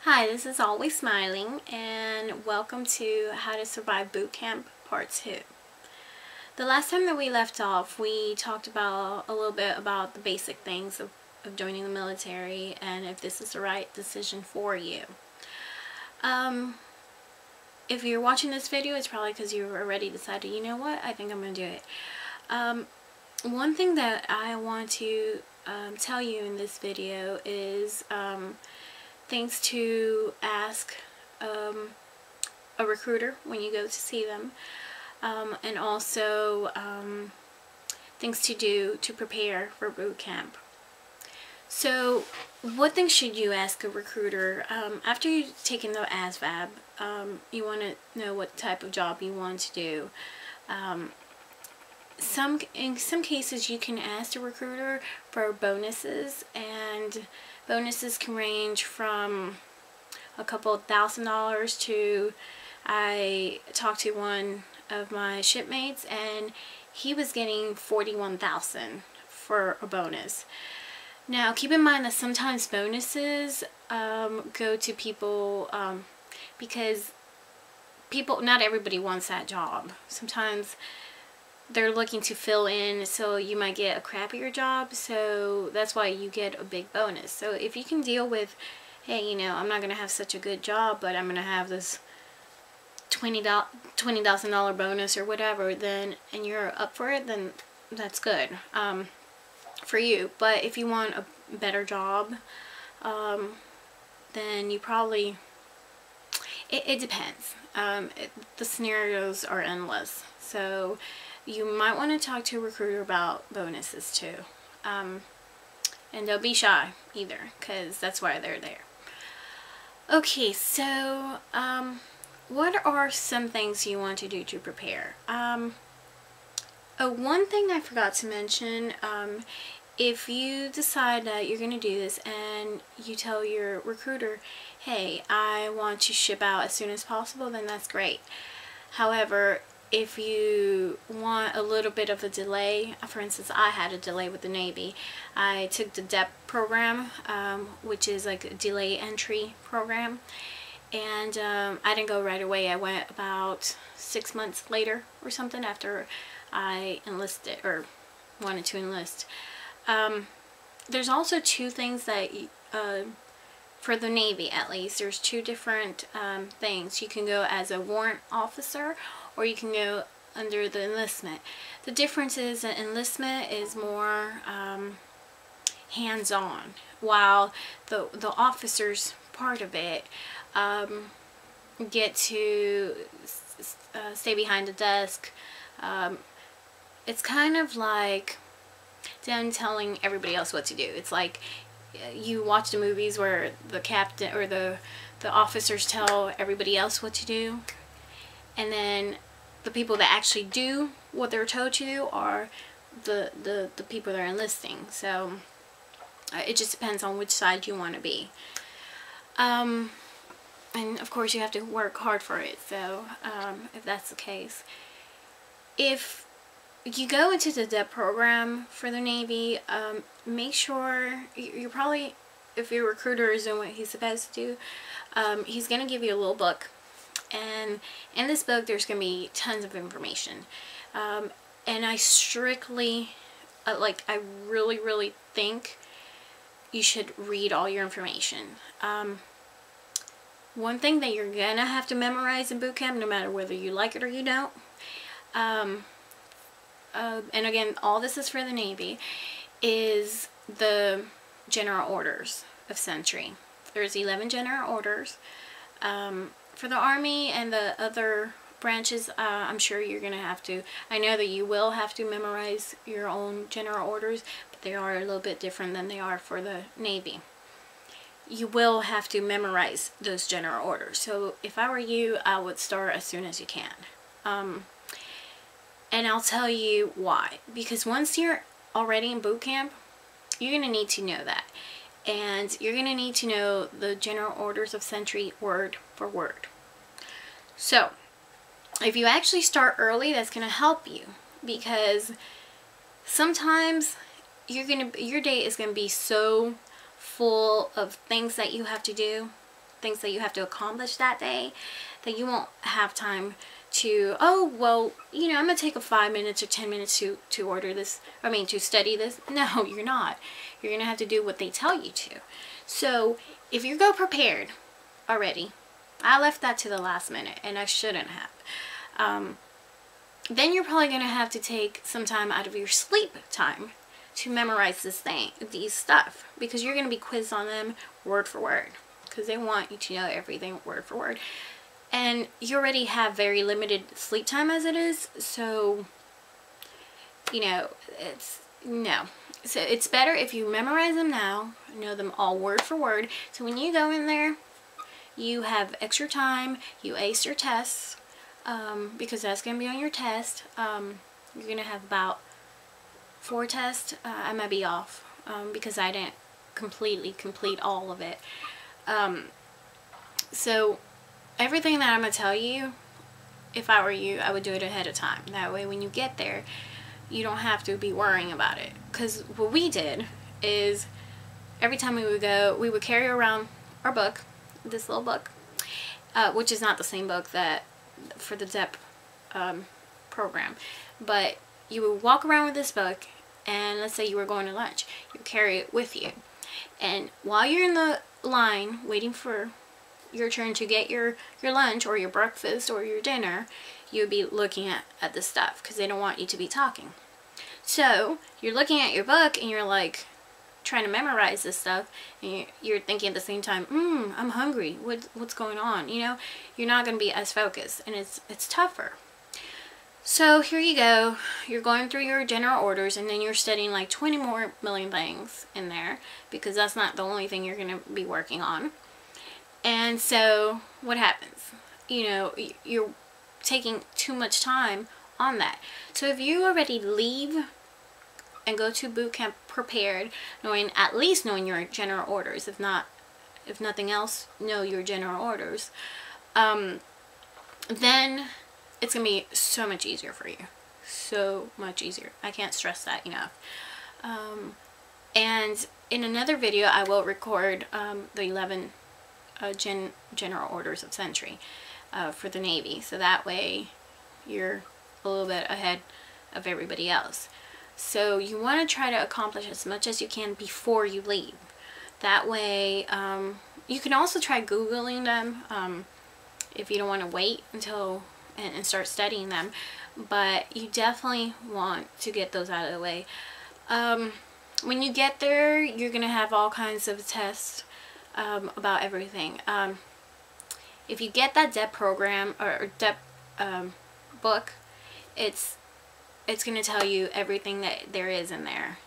Hi, this is Always Smiling, and welcome to How to Survive Boot Camp Part 2. The last time that we left off, we talked about a little bit about the basic things of joining the military and if this is the right decision for you. If you're watching this video, it's probably because you already decided, you know what, I think I'm going to do it. One thing that I want to tell you in this video is things to ask a recruiter when you go to see them, and also things to do to prepare for boot camp. So what things should you ask a recruiter after you've taken the ASVAB? You want to know what type of job you want to do. In some cases you can ask a recruiter for bonuses, and bonuses can range from a couple $1,000 to, I talked to one of my shipmates and he was getting $41,000 for a bonus. Now keep in mind that sometimes bonuses go to people because not everybody wants that job. Sometimes they're looking to fill in, so you might get a crappier job, so that's why you get a big bonus. So if you can deal with, hey, you know, I'm not going to have such a good job, but I'm going to have this $20,000 bonus or whatever, then, and you're up for it, then that's good for you. But if you want a better job, then you probably, it depends. The scenarios are endless, so you might want to talk to a recruiter about bonuses too. And don't be shy either, because that's why they're there. Okay, so what are some things you want to do to prepare? One thing I forgot to mention, if you decide that you're going to do this and you tell your recruiter, hey, I want to ship out as soon as possible, then that's great. However, if you want a little bit of a delay, for instance, I had a delay with the Navy. I took the DEP program, which is like a delay entry program, and I didn't go right away. I went about 6 months later or something after I enlisted or wanted to enlist. There's also two things that for the Navy, at least, there's two different things. You can go as a warrant officer, or you can go under the enlistment. The difference is that enlistment is more hands-on, while the officers part of it get to stay behind the desk. It's kind of like them telling everybody else what to do. It's like you watch the movies where the captain or the officers tell everybody else what to do, and then the people that actually do what they're told to do are the people that are enlisting. So it just depends on which side you want to be. And of course you have to work hard for it, so if that's the case. If you go into the DEP program for the Navy, make sure you're probably, if your recruiter is doing what he's supposed to do, he's going to give you a little book. And in this book there's going to be tons of information. And I strictly, I really think you should read all your information. One thing that you're going to have to memorize in boot camp, no matter whether you like it or you don't, and again, all this is for the Navy, is the general orders of Century. There's 11 general orders. For the Army and the other branches, I'm sure you're going to have to, I know that you will have to memorize your own general orders, but they are a little bit different than they are for the Navy. You will have to memorize those general orders. So if I were you, I would start as soon as you can. And I'll tell you why. Because once you're already in boot camp, you're going to need to know that. And you're going to need to know the general orders of Century word for word. So if you actually start early, that's going to help you, because sometimes your day is going to be so full of things that you have to do things that you have to accomplish that day, that you won't have time to, oh, well, you know, I'm going to take a 5 minutes or 10 minutes to order this, I mean, to study this. No, you're not. You're going to have to do what they tell you to. So if you go prepared already, I left that to the last minute, and I shouldn't have. Then you're probably going to have to take some time out of your sleep time to memorize these stuff, because you're going to be quizzed on them word for word, because they want you to know everything word for word. And you already have very limited sleep time as it is, so, you know, so it's better if you memorize them now, know them all word for word, so when you go in there, you have extra time, you ace your tests, because that's going to be on your test. You're going to have about 4 tests. I might be off, because I didn't completely complete all of it. So everything that I'm going to tell you, if I were you, I would do it ahead of time. That way when you get there, you don't have to be worrying about it. Because what we did is, every time we would go, we would carry around our book, this little book, which is not the same book that for the DEP program, but you would walk around with this book, and let's say you were going to lunch, you carry it with you, and while you're in the line waiting for your turn to get your lunch or your breakfast or your dinner, you'd be looking at the stuff, because they don't want you to be talking. So you're looking at your book and you're like trying to memorize this stuff, and you're thinking at the same time, I'm hungry, what's going on, you know? You're not going to be as focused, and it's tougher. So here you go, you're going through your general orders, and then you're studying like 20 more million things in there, because that's not the only thing you're going to be working on. And so what happens? You know, you're taking too much time on that. So if you already leave and go to boot camp prepared, at least knowing your general orders, if nothing else, know your general orders, then it's gonna be so much easier for you. So much easier. I can't stress that enough. And in another video, I will record the 11 general orders of Sentry for the Navy, so that way you're a little bit ahead of everybody else. So you want to try to accomplish as much as you can before you leave. That way, you can also try Googling them if you don't want to wait until and start studying them, but you definitely want to get those out of the way. When you get there, you're going to have all kinds of tests about everything. If you get that DEP program or DEP book, it's going to tell you everything that there is in there.